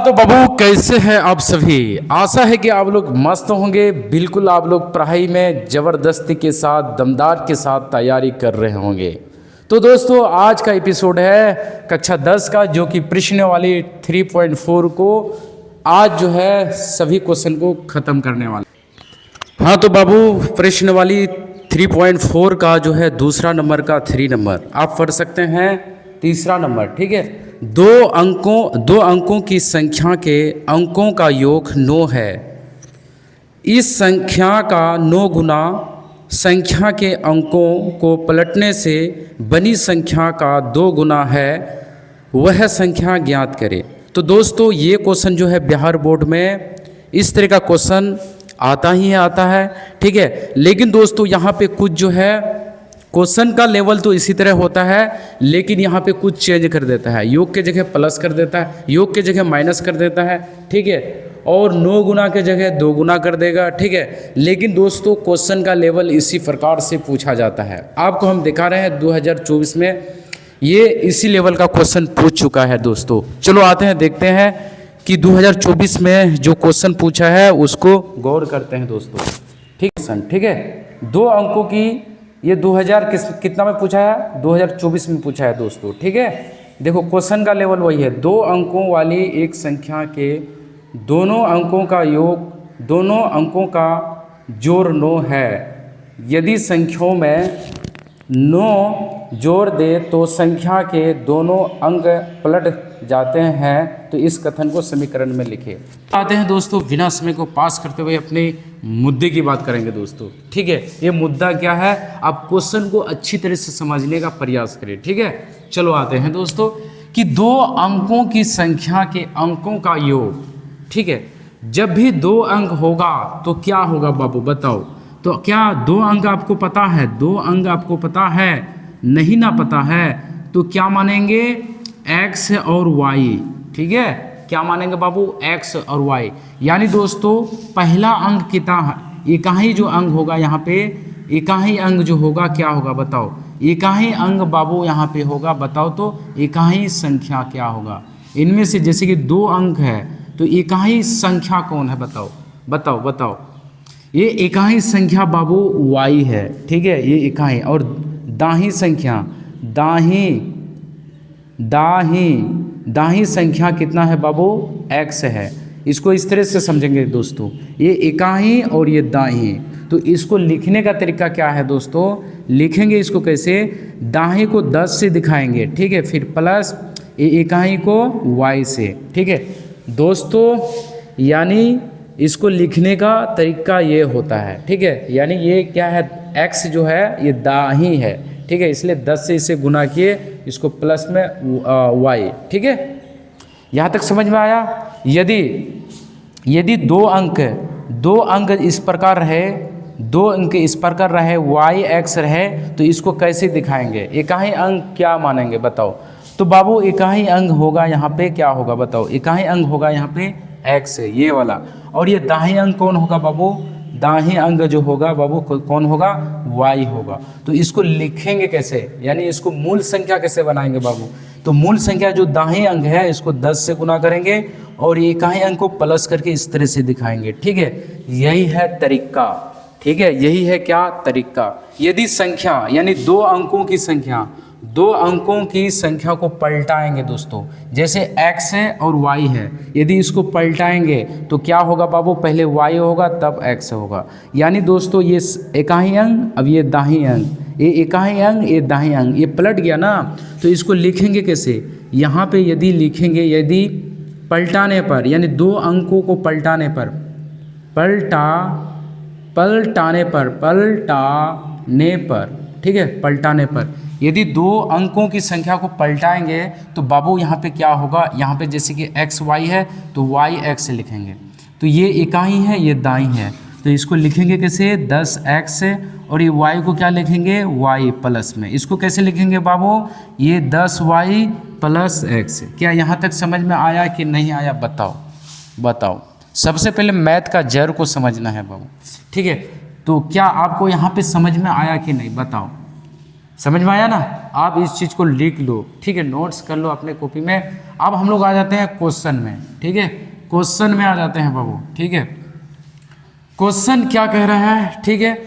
तो बाबू कैसे हैं आप सभी। आशा है कि आप लोग मस्त होंगे। बिल्कुल आप लोग पढ़ाई में ज़बरदस्ती के साथ दमदार के साथ तैयारी कर रहे होंगे। तो दोस्तों आज का एपिसोड है कक्षा 10 का, जो कि प्रश्न वाली 3.4 को आज जो है सभी क्वेश्चन को ख़त्म करने वाले। हाँ तो बाबू प्रश्न वाली 3.4 का जो है दूसरा नंबर का 3 नंबर आप पढ़ सकते हैं, तीसरा नंबर। ठीक है, दो अंकों की संख्या के अंकों का योग 9 है। इस संख्या का 9 गुना संख्या के अंकों को पलटने से बनी संख्या का 2 गुना है, वह संख्या ज्ञात करें। तो दोस्तों ये क्वेश्चन जो है बिहार बोर्ड में इस तरह का क्वेश्चन आता ही आता है। ठीक है, लेकिन दोस्तों यहाँ पे कुछ जो है क्वेश्चन का लेवल तो इसी तरह होता है, लेकिन यहाँ पे कुछ चेंज कर देता है। योग के जगह प्लस कर देता है, योग के जगह माइनस कर देता है। ठीक है, और 9 गुना के जगह 2 गुना कर देगा। ठीक है, लेकिन दोस्तों क्वेश्चन का लेवल इसी प्रकार से पूछा जाता है। आपको हम दिखा रहे हैं 2024 में ये इसी लेवल का क्वेश्चन पूछ चुका है दोस्तों। चलो आते हैं देखते हैं कि 2024 में जो क्वेश्चन पूछा है उसको गौर करते हैं दोस्तों। ठीक है, 2 अंकों की ये 2000 कितना में पूछा है, 2024 में पूछा है दोस्तों। ठीक है, देखो क्वेश्चन का लेवल वही है। 2 अंकों वाली एक संख्या के दोनों अंकों का योग, दोनों अंकों का जोड़ 9 है। यदि संख्याओं में 9 जोड़ दे तो संख्या के दोनों अंक पलट जाते हैं। तो इस कथन को समीकरण में लिखे। आते हैं दोस्तों, बिना समय को पास करते हुए अपने मुद्दे की बात करेंगे दोस्तों। ठीक है, ये मुद्दा क्या है, आप क्वेश्चन को अच्छी तरह से समझने का प्रयास करें। ठीक है, चलो आते हैं दोस्तों कि 2 अंकों की संख्या के अंकों का योग। ठीक है, जब भी 2 अंक होगा तो क्या होगा बाबू बताओ। तो क्या 2 अंक आपको पता है, 2 अंक आपको पता है, नहीं ना पता है तो क्या मानेंगे, x और y। ठीक है, क्या मानेंगे बाबू, x और y। यानी दोस्तों पहला अंक कितना है, इकाई जो अंक होगा यहाँ पे, इकाई अंक जो होगा क्या होगा बताओ। इकाई अंक बाबू यहाँ पे होगा, बताओ तो इकाई संख्या क्या होगा। इनमें से जैसे कि 2 अंक है तो इकाई संख्या कौन है बताओ बताओ बताओ। ये इकाई संख्या बाबू y है। ठीक है, ये इकाई, और दाही संख्या दाही संख्या कितना है बाबू, x है। इसको इस तरह से समझेंगे दोस्तों, ये इकाई और ये दाही। तो इसको लिखने का तरीका क्या है दोस्तों, लिखेंगे इसको कैसे, दाही को 10 से दिखाएंगे। ठीक है, फिर प्लस ये इकाई को y से। ठीक है दोस्तों, यानी इसको लिखने का तरीका ये होता है। ठीक है, यानी ये क्या है, x जो है ये दाही है। ठीक है, इसलिए 10 से इसे गुना किए, इसको प्लस में y। ठीक है, यहाँ तक समझ में आया। यदि 2 अंक इस प्रकार रहे, 2 अंक इस प्रकार रहे, y x रहे, तो इसको कैसे दिखाएंगे, इकाई अंक क्या मानेंगे बताओ। तो बाबू इकाई अंक होगा यहाँ पे क्या होगा बताओ, इकाई अंक होगा यहाँ पे x ये वाला, और ये दाही अंक कौन होगा बाबू, दाही अंक जो होगा बाबू कौन होगा, y होगा। तो इसको लिखेंगे कैसे, यानी इसको मूल संख्या कैसे बनाएंगे बाबू। तो मूल संख्या जो दाही अंक है इसको 10 से गुना करेंगे और इकाई अंक को प्लस करके इस तरह से दिखाएंगे। ठीक है, यही है तरीका। ठीक है, यही है क्या तरीका। यदि संख्या यानी 2 अंकों की संख्या को पलटाएंगे दोस्तों, जैसे x है और y है, यदि इसको पलटाएंगे तो क्या होगा बाबू, पहले y होगा तब x होगा। यानी दोस्तों ये इकाई अंक, अब ये दाही अंक, ये इकाई अंक, ये दाही अंक, ये पलट गया ना। तो इसको लिखेंगे कैसे, यहाँ पे यदि लिखेंगे, यदि पलटाने पर, यानी 2 अंकों को पलटाने पर, ठीक है, पलटाने पर यदि 2 अंकों की संख्या को पलटाएंगे तो बाबू यहाँ पे क्या होगा, यहाँ पे जैसे कि x y है तो y x लिखेंगे। तो ये इकाई है, ये दाई है, तो इसको लिखेंगे कैसे, 10x, और ये y को क्या लिखेंगे, y प्लस में। इसको कैसे लिखेंगे बाबू, ये 10y प्लस x। क्या यहाँ तक समझ में आया कि नहीं आया बताओ। सबसे पहले मैथ का जड़ को समझना है बाबू। ठीक है, तो क्या आपको यहाँ पे समझ में आया कि नहीं बताओ। समझ में आया ना। आप इस चीज़ को लिख लो, ठीक है, नोट्स कर लो अपने कॉपी में। अब हम लोग आ जाते हैं क्वेश्चन में, ठीक है, क्वेश्चन में आ जाते हैं बाबू, ठीक है। क्वेश्चन क्या कह रहा है, ठीक है,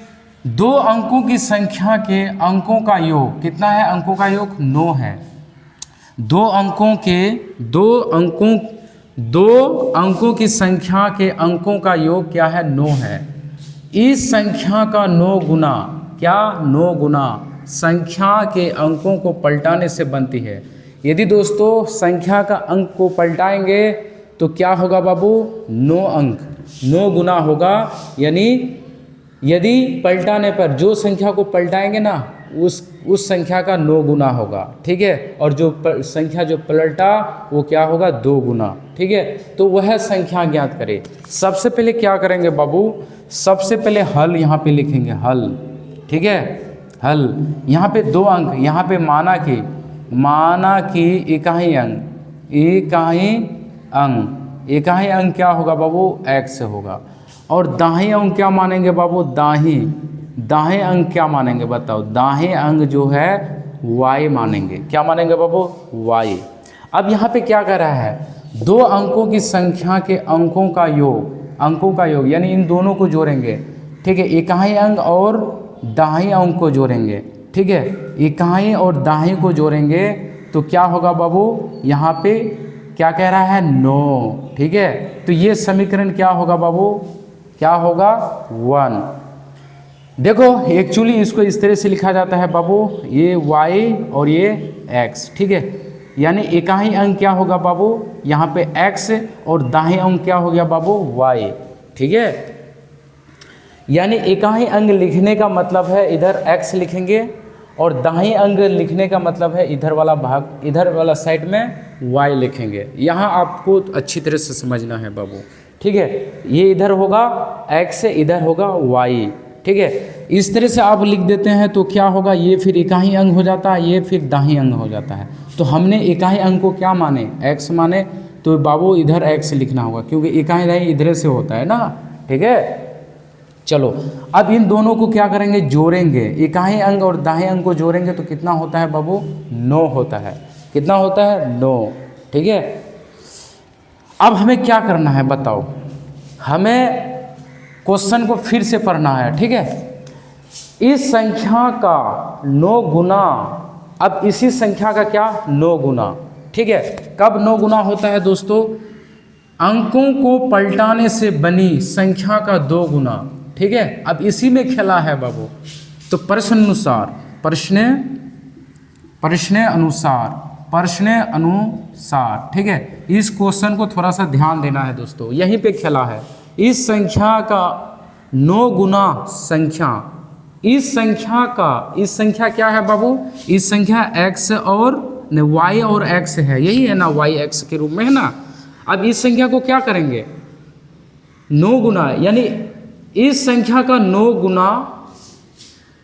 2 अंकों की संख्या के अंकों का योग कितना है, अंकों का योग 9 है। 2 अंकों की संख्या के अंकों का योग क्या है, 9 है। इस संख्या का 9 गुना, क्या 9 गुना संख्या के अंकों को पलटाने से बनती है। यदि दोस्तों संख्या का अंक को पलटाएंगे तो क्या होगा बाबू, 9 अंक, 9 गुना होगा। यानी यदि पलटाने पर जो संख्या को पलटाएंगे ना उस संख्या का 9 गुना होगा, ठीक है। और जो संख्या जो पलटा वो क्या होगा, 2 गुना, ठीक है। तो वह संख्या ज्ञात करें। सबसे पहले क्या करेंगे बाबू, सबसे पहले हल यहाँ पे लिखेंगे, हल, ठीक है, हल। यहाँ पे 2 अंक, यहाँ पे माना कि इकाई अंक क्या होगा बाबू, x होगा। और दाहिने अंक क्या मानेंगे बाबू, दाहिने अंक क्या मानेंगे बताओ, दाहिने अंक जो है y मानेंगे, क्या मानेंगे बाबू, y। अब यहाँ पे क्या कर रहा है, 2 अंकों की संख्या के अंकों का योग यानी इन दोनों को जोड़ेंगे, ठीक है, इकाई अंक और दाहिने अंक को जोड़ेंगे, ठीक है, इकाई और दाहिने को जोड़ेंगे तो क्या होगा बाबू, यहाँ पे क्या कह रहा है, 9, ठीक है। तो ये समीकरण क्या होगा बाबू, क्या होगा, 1। देखो एक्चुअली इसको इस तरह से लिखा जाता है बाबू, ये y और ये x, ठीक है। यानी इकाई अंक क्या होगा बाबू, यहाँ पे x और दाहिने अंक क्या हो गया बाबू, y, ठीक है। यानी इकाई अंक लिखने का मतलब है इधर x लिखेंगे और दाहिने अंक लिखने का मतलब है इधर वाला भाग, इधर वाला साइड में y लिखेंगे। यहाँ आपको अच्छी तरह से समझना है बाबू, ठीक है। ये इधर होगा x, इधर होगा y, ठीक है। इस तरह से आप लिख देते हैं तो क्या होगा, ये फिर इकाई अंक हो जाता है, ये फिर दाहिने अंक हो जाता है। तो हमने इकाई अंक को क्या माने, x माने, तो बाबू इधर x लिखना होगा क्योंकि इकाई दाहिने इधर से होता है ना, ठीक है। चलो अब इन दोनों को क्या करेंगे, जोड़ेंगे, इकाई अंक और दाहिने अंक को जोड़ेंगे तो कितना होता है बाबू, 9 होता है। कितना होता है, 9, ठीक है। अब हमें क्या करना है बताओ, हमें क्वेश्चन को फिर से पढ़ना है, ठीक है। इस संख्या का 9 गुना, अब इसी संख्या का क्या, 9 गुना, ठीक है। कब 9 गुना होता है दोस्तों, अंकों को पलटाने से बनी संख्या का 2 गुना, ठीक है। अब इसी में खेला है बाबू, तो प्रश्न अनुसार, ठीक है। इस क्वेश्चन को थोड़ा सा ध्यान देना है दोस्तों, यहीं पे खेला है। इस संख्या का 9 गुना संख्या, इस संख्या क्या है बाबू, इस संख्या x और y और x है, यही है ना, y x के रूप में है ना। अब इस संख्या को क्या करेंगे, 9 गुना, यानी इस संख्या का 9 गुना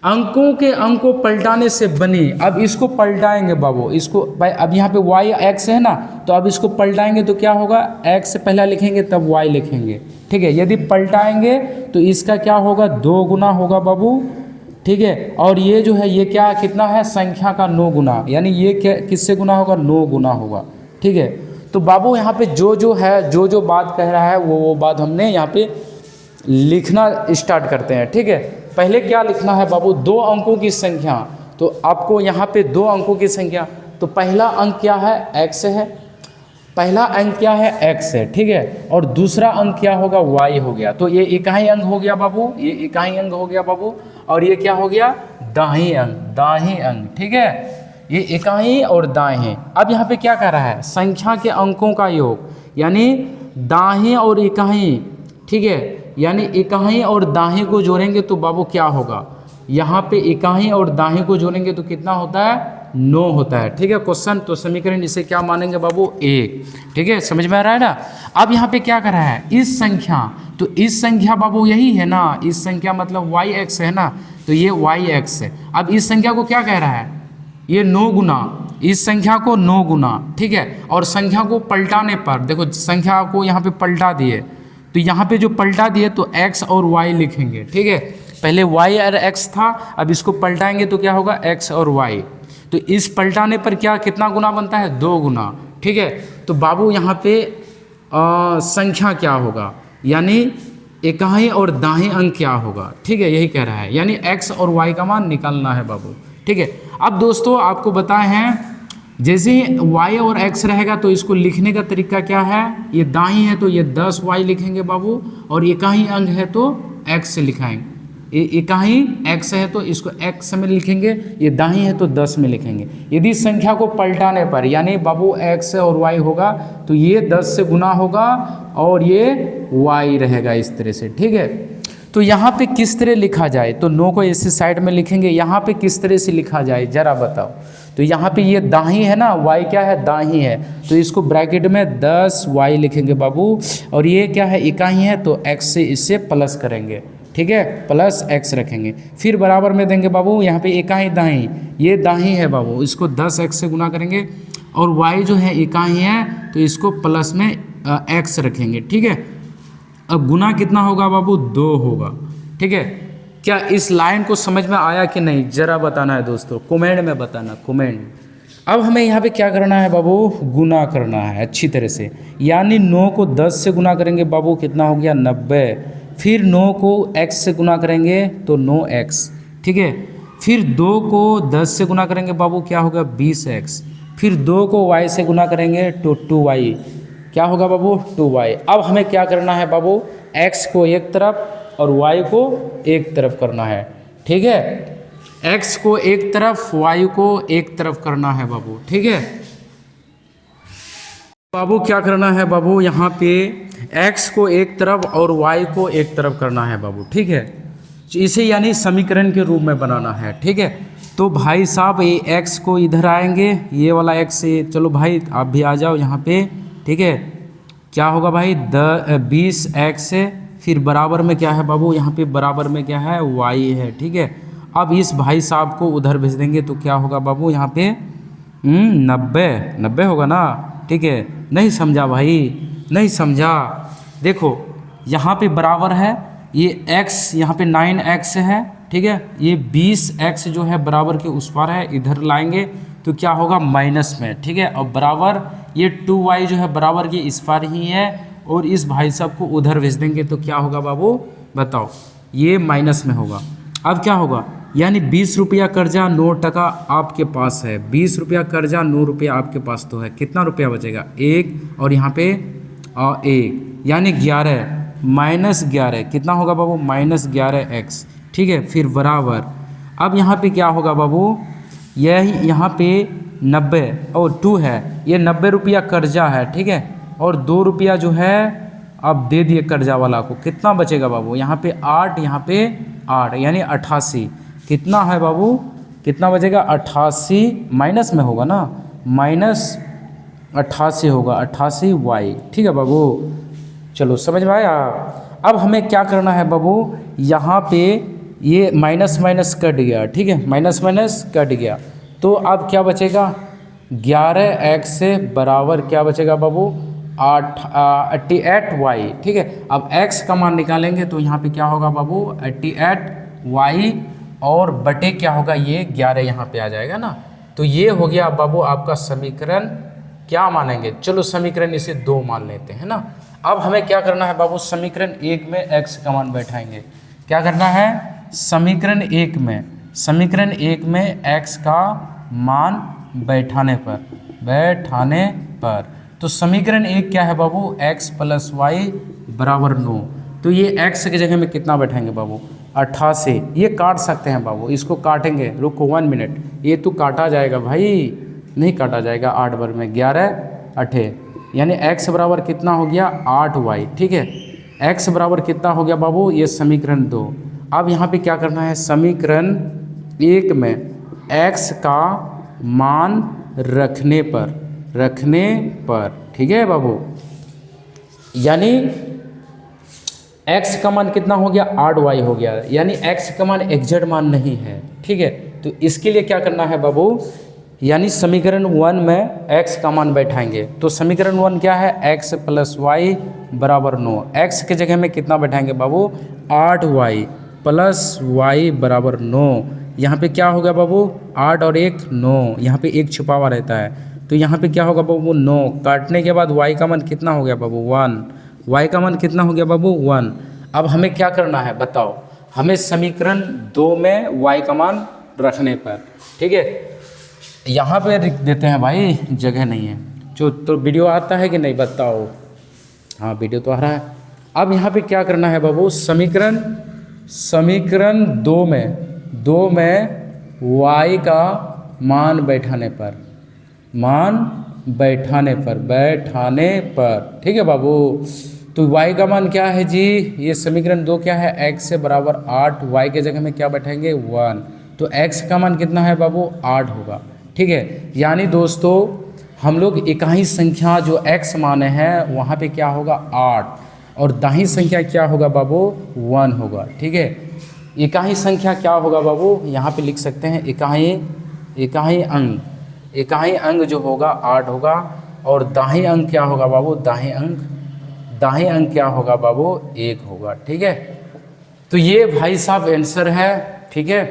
अंकों के अंक को पलटाने से बनी। अब इसको पलटाएंगे बाबू, इसको अब यहाँ पे y x है ना, तो अब इसको पलटाएंगे तो क्या होगा, x पहला लिखेंगे तब y लिखेंगे, ठीक है। यदि पलटाएंगे तो इसका क्या होगा, 2 गुना होगा बाबू, ठीक है। और ये जो है ये क्या कितना है, संख्या का 9 गुना, यानी ये क्या किससे गुना होगा, 9 गुना होगा, ठीक है। तो बाबू यहाँ पे जो बात कह रहा है वो बात हमने यहाँ पे लिखना स्टार्ट करते हैं, ठीक है। पहले क्या लिखना है बाबू, 2 अंकों की संख्या, तो आपको यहाँ पे 2 अंकों की संख्या, तो पहला अंक क्या है, x है, पहला अंक क्या है, x है, ठीक है। और दूसरा अंक क्या होगा, y हो गया। तो ये इकाई अंक हो गया बाबू, ये इकाई अंक हो गया बाबू, और ये क्या हो गया, दाहिने अंक, ठीक है। ये इकाई और दाहिने। अब यहाँ पे क्या कह रहा है, संख्या के अंकों का योग, यानी दाहिने और इकाई, ठीक है। यानी इकाई और दाहिने को जोड़ेंगे तो बाबू क्या होगा, यहाँ पे इकाई और दाहिने को जोड़ेंगे तो कितना होता है, 9 होता है, ठीक है। क्वेश्चन तो समीकरण इसे क्या मानेंगे बाबू, 1, ठीक है। समझ में आ रहा है ना। अब यहाँ पे क्या कर रहा है, इस संख्या, तो इस संख्या बाबू यही है ना, इस संख्या मतलब y x है ना, तो ये y x है। अब इस संख्या को क्या कह रहा है, ये 9 गुना, इस संख्या को 9 गुना, ठीक है। और संख्या को पलटाने पर देखो, संख्या को यहाँ पे पलटा दिए, तो यहाँ पे जो पलटा दिए तो x और y लिखेंगे, ठीक है। पहले y और x था, अब इसको पलटाएंगे तो क्या होगा x और y। तो इस पलटाने पर क्या कितना गुना बनता है, 2 गुना। ठीक है, तो बाबू यहाँ पे संख्या क्या होगा, यानी इकाई और दाहिने अंक क्या होगा। ठीक है, यही कह रहा है, यानी x और y का मान निकालना है बाबू। ठीक है, अब दोस्तों आपको बताए हैं जैसे ही y और x रहेगा तो इसको लिखने का तरीका क्या है, ये दाई है तो ये 10y लिखेंगे बाबू, और इकाई अंक है तो x से लिखाएंगे। इकाई x है तो इसको x में लिखेंगे, ये दाई है तो 10 में लिखेंगे। यदि संख्या को पलटाने पर यानी बाबू x और y होगा तो ये 10 से गुना होगा और ये y रहेगा इस तरह से। ठीक है, तो यहाँ पे किस तरह लिखा जाए, तो 9 को ऐसे साइड में लिखेंगे, यहाँ पे किस तरह से लिखा जाए जरा बताओ। तो यहाँ पे ये दाही है ना, y क्या है, दाही है, तो इसको ब्रैकेट में 10y लिखेंगे बाबू, और ये क्या है, इकाई है तो x से इससे प्लस करेंगे। ठीक है, प्लस x रखेंगे, फिर बराबर में देंगे बाबू, यहाँ पे इकाई दाही, ये दाही है बाबू, इसको 10x से गुना करेंगे, और y जो है इकाई है तो इसको प्लस में x रखेंगे। ठीक है, अब गुना कितना होगा बाबू, 2 होगा। ठीक है, क्या इस लाइन को समझ में आया कि नहीं, जरा बताना है दोस्तों, कमेंट में बताना, कमेंट। अब हमें यहाँ पे क्या करना है बाबू, गुना करना है अच्छी तरह से, यानी 9 को 10 से गुना करेंगे बाबू, कितना हो गया 90, फिर 9 को x से गुना करेंगे तो 9x। ठीक है, फिर 2 को 10 से गुना करेंगे बाबू, क्या होगा 20x, फिर 2 को y से गुना करेंगे तो 2y, क्या होगा बाबू 2y। अब हमें क्या करना है बाबू, x को एक तरफ और y को एक तरफ करना है। ठीक है, x को एक तरफ, y को एक तरफ करना है बाबू। ठीक है बाबू, क्या करना है बाबू, यहाँ पे x को एक तरफ और y को एक तरफ करना है बाबू। ठीक है, इसे यानी समीकरण के रूप में बनाना है। ठीक है, तो भाई साहब ये x को इधर आएंगे, ये वाला x से, चलो भाई आप भी आ जाओ यहाँ पे। ठीक है, क्या होगा भाई 20x से, फिर बराबर में क्या है बाबू, यहाँ पे बराबर में क्या है, y है। ठीक है, अब इस भाई साहब को उधर भेज देंगे तो क्या होगा बाबू, यहाँ पे 90 होगा ना। ठीक है, नहीं समझा भाई, नहीं समझा, देखो यहाँ पे बराबर है, ये x यहाँ पे 9x है। ठीक है, ये 20x जो है बराबर के उस पार है, इधर लाएंगे तो क्या होगा माइनस में। ठीक है, और बराबर ये 2y जो है बराबर के इस पार ही है, और इस भाई साहब को उधर भेज देंगे तो क्या होगा बाबू बताओ, ये माइनस में होगा। अब क्या होगा, यानी 20 रुपया कर्जा 9 टका आपके पास है, 20 रुपया कर्जा 9 रुपया आपके पास तो है, कितना रुपया बचेगा 1, और यहाँ पे 1 यानी 11 माइनस 11, कितना होगा बाबू माइनस 11x। ठीक है, फिर बराबर, अब यहाँ पे क्या होगा बाबू, यही यहाँ पे 90 और 2 है, ये 90 रुपया कर्जा है। ठीक है, और 2 रुपया जो है अब दे दिए कर्जा वाला को, कितना बचेगा बाबू, यहाँ पे 8, यहाँ पे 8 यानी 88, कितना है बाबू, कितना बचेगा 88, माइनस में होगा ना, माइनस 88 होगा, 88y। ठीक है बाबू, चलो समझ में आया। अब हमें क्या करना है बाबू, यहाँ पे ये माइनस माइनस कट गया। ठीक है, माइनस माइनस कट गया, तो अब क्या बचेगा 11x से बराबर क्या बचेगा बाबू 88y। ठीक है, अब x का मान निकालेंगे तो यहाँ पे क्या होगा बाबू 88y, और बटे क्या होगा ये 11 यहाँ पे आ जाएगा ना। तो ये हो गया बाबू आपका समीकरण, क्या मानेंगे, चलो समीकरण इसे 2 मान लेते हैं ना। अब हमें क्या करना है बाबू, समीकरण 1 में x का मान बैठाएंगे। क्या करना है, समीकरण 1 में x का मान बैठाने पर, तो समीकरण 1 क्या है बाबू, x + y बराबर 9। तो ये x की जगह में कितना बैठाएंगे बाबू 88, ये काट सकते हैं बाबू, इसको काटेंगे, रुको 1 मिनट, ये तो काटा जाएगा भाई, नहीं काटा जाएगा, 8 बार में 11 8, यानी x बराबर कितना हो गया 8y। ठीक है, x बराबर कितना हो गया बाबू, ये समीकरण 2। अब यहाँ पे क्या करना है, समीकरण 1 में x का मान रखने पर, ठीक है बाबू, यानी x का मान कितना हो गया 8y हो गया, यानी x का मान एग्जैक्ट मान नहीं है। ठीक है, तो इसके लिए क्या करना है बाबू, यानी समीकरण 1 में x का मान बैठाएंगे। तो समीकरण 1 क्या है, x + y बराबर 9, x की जगह में कितना बैठाएंगे बाबू 8y, प्लस वाई बराबर 9। यहाँ पे क्या होगा बाबू 8 और 1 9, यहाँ पे 1 छुपा हुआ रहता है तो यहाँ पे क्या होगा बाबू 9। काटने के बाद वाई का मान कितना हो गया बाबू 1, वाई का मान कितना हो गया बाबू 1। अब हमें क्या करना है बताओ, हमें समीकरण 2 में वाई का मान रखने पर, ठीक है यहाँ पे लिख देते हैं भाई, जगह नहीं है जो, तो वीडियो आता है कि नहीं बताओ, हाँ वीडियो तो आ रहा है। अब यहाँ पे क्या करना है बाबू, समीकरण 2 में y का मान बैठाने पर, ठीक है बाबू। तो y का मान क्या है जी, ये समीकरण 2 क्या है, x से बराबर 8, y के जगह में क्या बैठाएंगे 1, तो x का मान कितना है बाबू 8 होगा, ठीक है। यानी दोस्तों हम लोग इकाई संख्या जो x माने हैं वहाँ पे क्या होगा 8 और दाहिनी संख्या क्या होगा बाबू 1 होगा, ठीक है। इकाई संख्या क्या होगा बाबू, यहाँ पे लिख सकते हैं इकाई अंग जो होगा 8 होगा और दाहिनी अंग क्या होगा बाबू, दाहिनी अंग क्या होगा बाबू 1 होगा, ठीक है। तो ये भाई साहब आंसर है, ठीक है,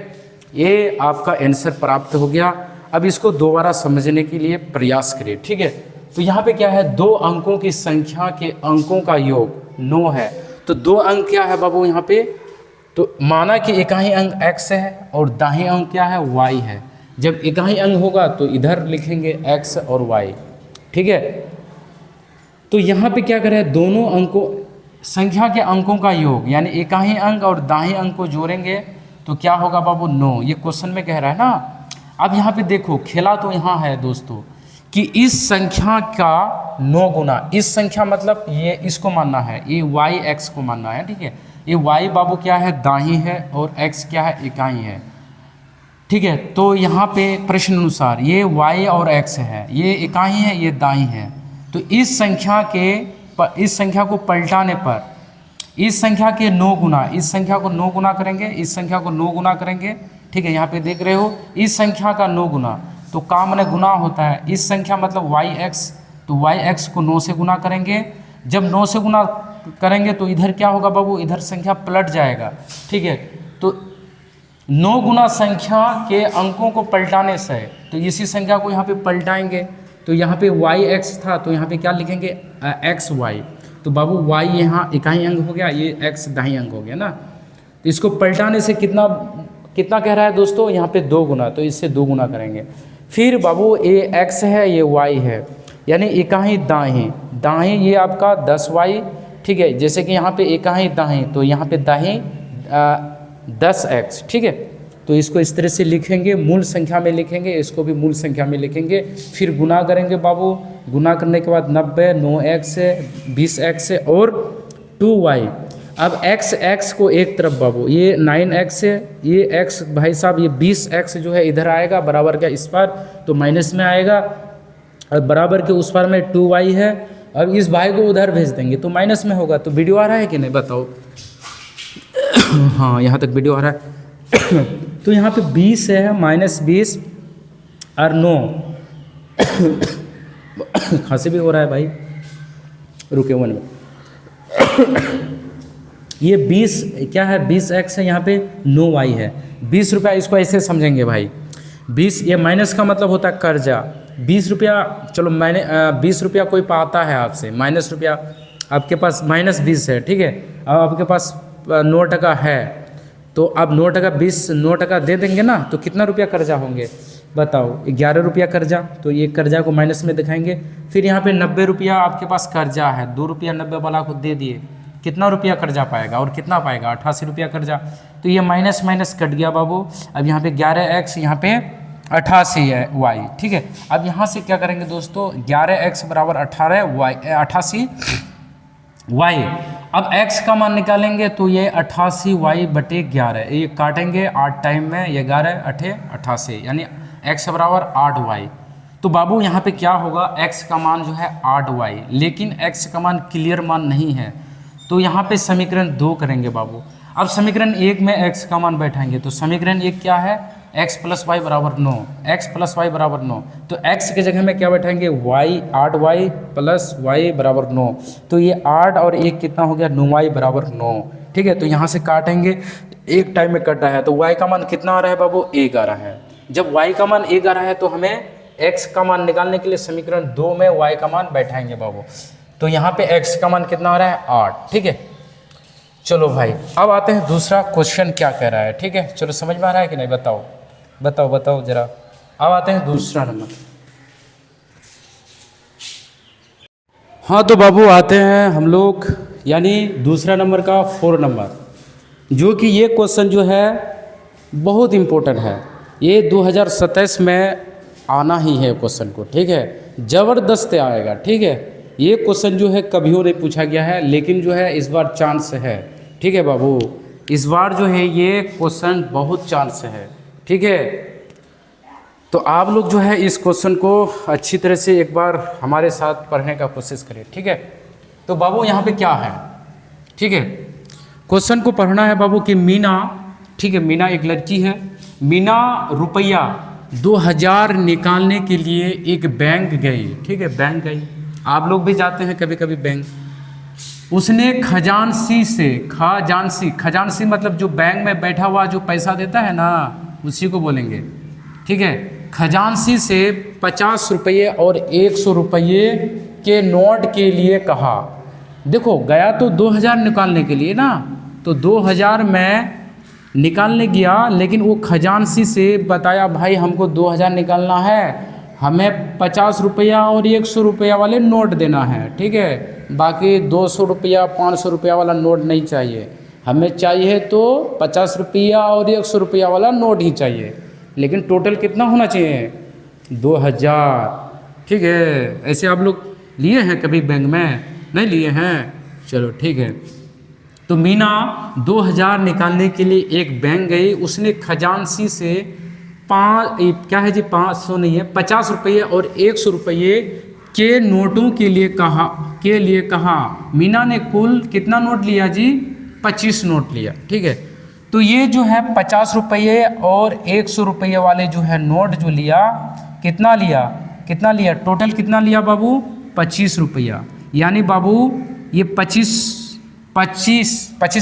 ये आपका आंसर प्राप्त हो गया। अब इसको दोबारा समझने के लिए प्रयास करिए, ठीक है। तो यहाँ पे क्या है, 2 अंकों की संख्या के अंकों का योग 9 है, तो 2 अंक क्या है बाबू यहाँ पे, तो माना कि इकाई अंक x है और दाहिनी अंक क्या है y है। जब इकाई अंक होगा तो इधर लिखेंगे x और y, ठीक है। तो यहाँ पे क्या करें, दोनों अंकों संख्या के अंकों का योग यानी इकाई अंक और दाहिनी अंक को जोड़ेंगे तो क्या होगा बाबू 9, ये क्वेश्चन में कह रहा है ना। अब यहाँ पे देखो खेला तो यहाँ है दोस्तों कि इस संख्या का 9 गुना, इस संख्या मतलब ये इसको मानना है, ये y x को मानना है, ठीक है। ये y बाबू क्या है दाहिनी है और x क्या है इकाई है, ठीक है। तो यहाँ पे प्रश्न अनुसार ये y और x है, ये इकाई है ये दाईं है, तो इस संख्या को पलटाने पर इस संख्या के 9 गुना, इस संख्या को 9 गुना करेंगे, इस संख्या को 9 गुना करेंगे, ठीक है। यहाँ पे देख रहे हो इस संख्या का 9 गुना, तो काम में गुना होता है, इस संख्या मतलब yx, तो yx को 9 से गुना करेंगे। जब 9 से गुना करेंगे तो इधर क्या होगा बाबू, इधर संख्या पलट जाएगा, ठीक है। तो 9 गुना संख्या के अंकों को पलटाने से, तो इसी संख्या को यहाँ पे पलटाएंगे, तो यहाँ पे yx था तो यहाँ पे क्या लिखेंगे xy, तो बाबू y यहाँ इकाई अंक हो गया, ये x दाहिनी अंक हो गया ना। तो इसको पलटाने से कितना कह रहा है दोस्तों, यहाँ पे 2 गुना, तो इससे 2 गुना करेंगे। फिर बाबू ये x है ये y है, यानी इकाई दाहिनी ये आपका 10y, ठीक है। जैसे कि यहाँ पे इकाई दाहिनी तो यहाँ पे दाहिनी 10x, ठीक है। तो इसको इस तरह से लिखेंगे, मूल संख्या में लिखेंगे, इसको भी मूल संख्या में लिखेंगे। फिर गुना करेंगे बाबू, गुना करने के बाद 90 9x 20x और 2y। अब x को एक तरफ बाबू, ये 9x है, ये x भाई साहब ये 20x जो है इधर आएगा बराबर का इस पार, तो माइनस में आएगा, और बराबर के उस पार में 2y है। अब इस भाई को उधर भेज देंगे तो माइनस में होगा। तो वीडियो आ रहा है कि नहीं बताओ, हाँ यहाँ तक वीडियो आ रहा है। तो यहाँ पे 20 है -20 और 9 खांसी भी हो रहा है भाई, रुके 1 मिनट। ये 20 क्या है 20x है, यहाँ पे 9y है, 20 रुपया, इसको ऐसे समझेंगे भाई 20, ये माइनस का मतलब होता है कर्जा, 20 रुपया, चलो मैंने 20 रुपया कोई पाता है आपसे, माइनस रुपया आपके पास -20 है, ठीक है। अब आपके पास 9 टका है, तो अब 9 टका 9 टका दे देंगे ना, तो कितना रुपया कर्जा होंगे बताओ, 11 रुपया कर्जा, तो ये कर्जा को माइनस में दिखाएंगे। फिर यहाँ पे 90 रुपया आपके पास कर्जा है, 2 रुपया 90 वाला को दे दिए, कितना रुपया कर्जा पाएगा और कितना पाएगा 88 रुपया कर्जा, तो ये माइनस माइनस कट गया बाबू। अब यहाँ पे 11x, यहाँ पे 88 है y, ठीक है। अब यहाँ से क्या करेंगे दोस्तों, 11x बराबर 88 y। अब x का मान निकालेंगे तो ये 88y बटे 11, ये काटेंगे 8 टाइम में, ये 11 8 88, यानी x बराबर 8y। तो बाबू यहाँ पे क्या होगा, x का मान जो है 8y, लेकिन x का मान क्लियर मान नहीं है, तो यहाँ पे समीकरण 2 करेंगे बाबू। अब समीकरण 1 में x का मान बैठाएंगे, तो समीकरण 1 क्या है, x + y बराबर 9, x + y बराबर 9, तो x के जगह में क्या बैठाएंगे y, 8y + y बराबर 9, तो ये 8 और 1 कितना हो गया 9y बराबर 9, ठीक है। तो यहाँ से काटेंगे, एक टाइम में कट रहा है तो y का मान कितना आ रहा है बाबू, 1 आ रहा है। जब y का मान 1 आ रहा है तो हमें x का मान निकालने के लिए समीकरण 2 में y का मान बैठाएंगे बाबू। तो यहाँ पे x का मान कितना आ रहा है, 8, ठीक है। चलो भाई अब आते हैं दूसरा क्वेश्चन क्या कह रहा है, ठीक है। चलो समझ में आ रहा है कि नहीं, बताओ बताओ बताओ जरा। अब आते हैं दूसरा नंबर। हाँ तो बाबू आते हैं हम लोग यानी दूसरा नंबर का 4 नंबर, जो कि ये क्वेश्चन जो है बहुत इम्पोर्टेंट है। ये 2027 में आना ही है क्वेश्चन को, ठीक है। ज़बरदस्त आएगा, ठीक है। ये क्वेश्चन जो है कभियों नहीं पूछा गया है, लेकिन जो है इस बार चांस है, ठीक है बाबू। इस बार जो है ये क्वेश्चन बहुत चांस है, ठीक है। तो आप लोग जो है इस क्वेश्चन को अच्छी तरह से एक बार हमारे साथ पढ़ने का कोशिश करिए, ठीक है। तो बाबू यहाँ पे क्या है, ठीक है। क्वेश्चन को पढ़ना है बाबू कि मीना, ठीक है, मीना एक लड़की है। मीना रुपया 2000 निकालने के लिए एक बैंक गई, ठीक है, बैंक गई। आप लोग भी जाते हैं कभी कभी बैंक। उसने खजानसी से, खजानसी मतलब जो बैंक में बैठा हुआ जो पैसा देता है ना, उसी को बोलेंगे, ठीक है। खजानसी से 50 रुपये और 100 रुपये के नोट के लिए कहा। देखो गया तो 2000 निकालने के लिए ना, तो 2000 में निकालने गया, लेकिन वो खजानसी से बताया भाई हमको 2000 निकालना है, हमें 50 रुपया और 100 रुपया वाले नोट देना है, ठीक है। बाकी 200 रुपया 500 रुपया वाला नोट नहीं चाहिए, हमें चाहिए तो 50 रुपया और 100 रुपया वाला नोट ही चाहिए। लेकिन टोटल कितना होना चाहिए, 2000, ठीक है। ऐसे आप लोग लिए हैं कभी बैंक में, नहीं लिए हैं, चलो ठीक है। तो मीना 2000 निकालने के लिए एक बैंक गई। उसने खजानसी से 50 रुपये और 100 रुपये के नोटों के लिए कहा। मीना ने कुल कितना नोट लिया जी, 25 नोट लिया, ठीक है। तो ये जो है 50 रुपये और 100 रुपये वाले जो है नोट जो लिया, कितना लिया टोटल कितना लिया बाबू, 25 रुपया। यानी बाबू ये 25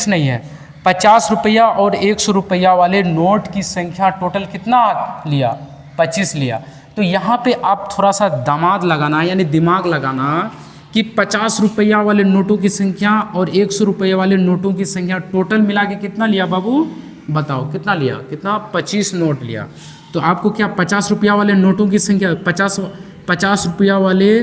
नहीं है, 50 रुपया और 100 रुपया वाले नोट की संख्या टोटल कितना लिया, 25 लिया। तो यहाँ पे आप थोड़ा सा दामाद लगाना यानी दिमाग लगाना कि 50 रुपया वाले नोटों की संख्या और 100 रुपये वाले नोटों की संख्या टोटल मिला के कितना लिया बाबू, बताओ कितना लिया, कितना, 25 नोट लिया। तो आपको क्या 50 रुपया वाले नोटों की संख्या 50 रुपया वाले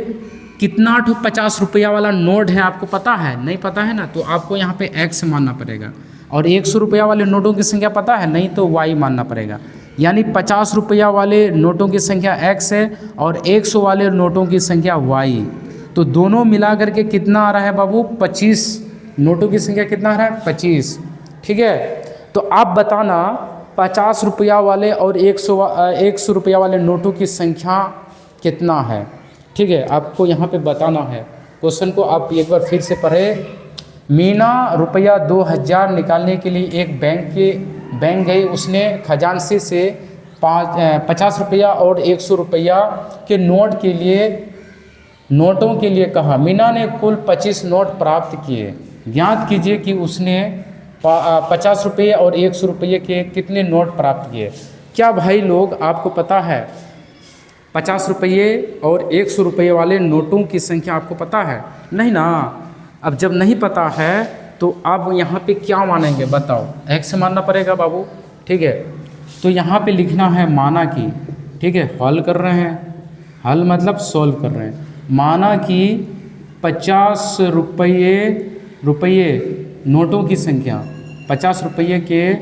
कितना 50 रुपया वाला नोट है आपको पता है, नहीं पता है ना, तो आपको यहाँ पे x मानना पड़ेगा। और 100 रुपया वाले नोटों की संख्या पता है, नहीं तो y मानना पड़ेगा। यानी 50 रुपया वाले नोटों की संख्या x है और 100 वाले नोटों की संख्या y। तो दोनों मिला करके कितना आ रहा है बाबू, 25 नोटों की संख्या कितना आ रहा है, 25, ठीक है। तो आप बताना 50 रुपया वाले और 100 रुपया वाले नोटों की संख्या कितना है, ठीक है। आपको यहाँ पे बताना है। क्वेश्चन को आप एक बार फिर से पढ़े। मीना रुपया 2000 निकालने के लिए एक बैंक गई। उसने खजानसी से 50 रुपया और 100 रुपया के नोटों के लिए कहा। मीना ने कुल 25 नोट प्राप्त किए। ज्ञात कीजिए कि उसने 50 रुपये और 100 रुपये के कितने नोट प्राप्त किए। क्या भाई लोग आपको पता है 50 रुपये और 100 रुपये वाले नोटों की संख्या आपको पता है, नहीं ना। अब जब नहीं पता है तो आप यहाँ पे क्या मानेंगे बताओ, x मानना पड़ेगा बाबू, ठीक है। तो यहाँ पे लिखना है माना की, ठीक है, हल कर रहे हैं, हल मतलब सॉल्व कर रहे हैं। माना कि 50 रुपये नोटों की संख्या, 50 रुपये के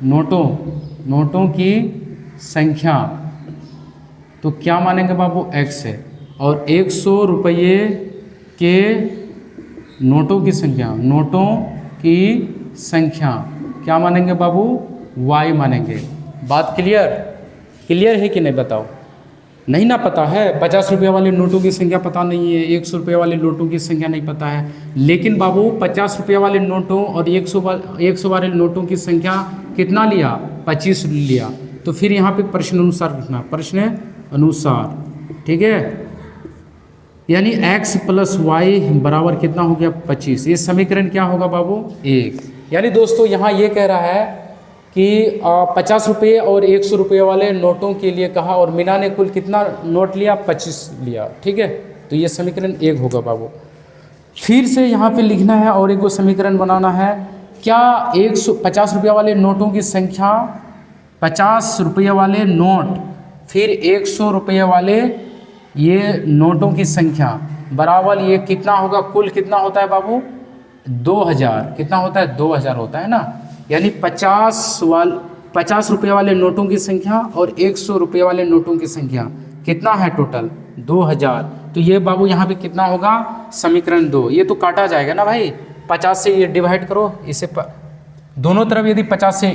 नोटों की संख्या, तो क्या मानेंगे बाबू, x है। और 100 रुपये के नोटों की संख्या क्या मानेंगे बाबू, y मानेंगे। बात क्लियर है कि नहीं बताओ, नहीं ना पता है। 50 रुपये वाले नोटों की संख्या पता नहीं है, 100 रुपये वाले नोटों की संख्या नहीं पता है, लेकिन बाबू 50 रुपये वाले नोटों और 100 वाले नोटों की संख्या कितना लिया, 25 लिया। तो फिर यहाँ पे प्रश्न अनुसार लिखना, प्रश्न अनुसार, ठीक है। यानी x + y बराबर कितना हो गया, 25। ये समीकरण क्या होगा बाबू, 1। यानी दोस्तों यहाँ ये कह रहा है कि 50 रुपये और 100 रुपये वाले नोटों के लिए कहा और मीना ने कुल कितना नोट लिया, 25 लिया। ठीक है, तो ये समीकरण 1 होगा बाबू। फिर से यहाँ पे लिखना है और एक को समीकरण बनाना है। क्या 150 रुपये वाले नोटों की संख्या, 50 रुपये वाले नोट फिर 100 रुपये वाले ये नोटों की संख्या बराबर ये कितना होगा, कुल कितना होता है बाबू, 2000। कितना होता है, 2000 होता है ना। यानी 50 रुपये वाले नोटों की संख्या और 100 रुपये वाले नोटों की संख्या कितना है, टोटल 2000। तो ये बाबू यहाँ पे कितना होगा, समीकरण 2। ये तो काटा जाएगा ना भाई, 50 से ये डिवाइड करो इसे दोनों तरफ। यदि 50 से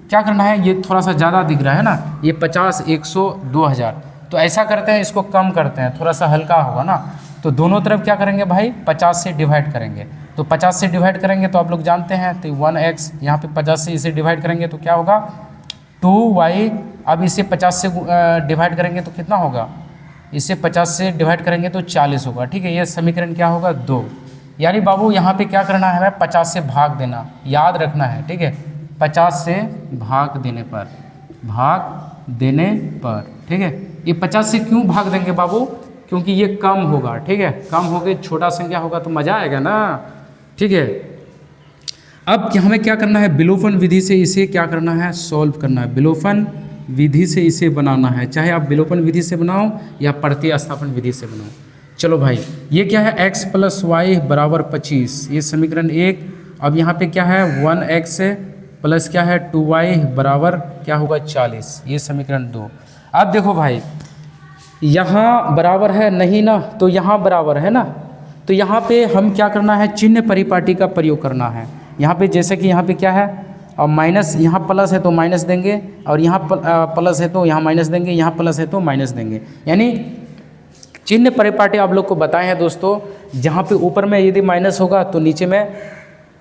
क्या करना है, ये थोड़ा सा ज़्यादा दिख रहा है ना, ये 50, 100, 2000। तो ऐसा करते हैं, इसको कम करते हैं, थोड़ा सा हल्का होगा ना। तो दोनों तरफ क्या करेंगे भाई, 50 से डिवाइड करेंगे। तो 50 से डिवाइड करेंगे तो आप लोग जानते हैं, तो 1x यहाँ पे 50 से इसे डिवाइड करेंगे तो क्या होगा, 2y। अब इसे 50 से डिवाइड करेंगे तो कितना होगा, इसे 50 से डिवाइड करेंगे तो 40 होगा। ठीक है, ये समीकरण क्या होगा, 2। यानी बाबू यहाँ पे क्या करना है, हमें 50 से भाग देना, याद रखना है। ठीक है, 50 से भाग देने पर, ठीक है। ये 50 से क्यों भाग देंगे बाबू, क्योंकि ये कम होगा। ठीक है, कम हो गए, छोटा संख्या होगा तो मज़ा आएगा ना। ठीक है, अब हमें क्या करना है, विलोपन विधि से इसे क्या करना है, सॉल्व करना है। विलोपन विधि से इसे बनाना है, चाहे आप विलोपन विधि से बनाओ या प्रतिस्थापन विधि से बनाओ। चलो भाई, ये क्या है, x + y = 25, ये समीकरण 1। अब यहाँ पे क्या है, 1x प्लस क्या है, 2y बराबर क्या होगा, 40, ये समीकरण 2। अब देखो भाई, यहाँ बराबर है नहीं ना, तो यहाँ बराबर है ना। तो यहाँ पे हम क्या करना है, चिन्ह परिपाटी का प्रयोग करना है। यहाँ पे जैसे कि यहाँ पे क्या है, और माइनस, यहाँ प्लस है तो माइनस देंगे, और यहाँ प्लस है तो यहाँ माइनस देंगे, यहाँ प्लस है तो माइनस देंगे। यानी चिन्ह परिपाटी आप लोग को बताए हैं दोस्तों, जहाँ पे ऊपर में यदि माइनस होगा तो नीचे में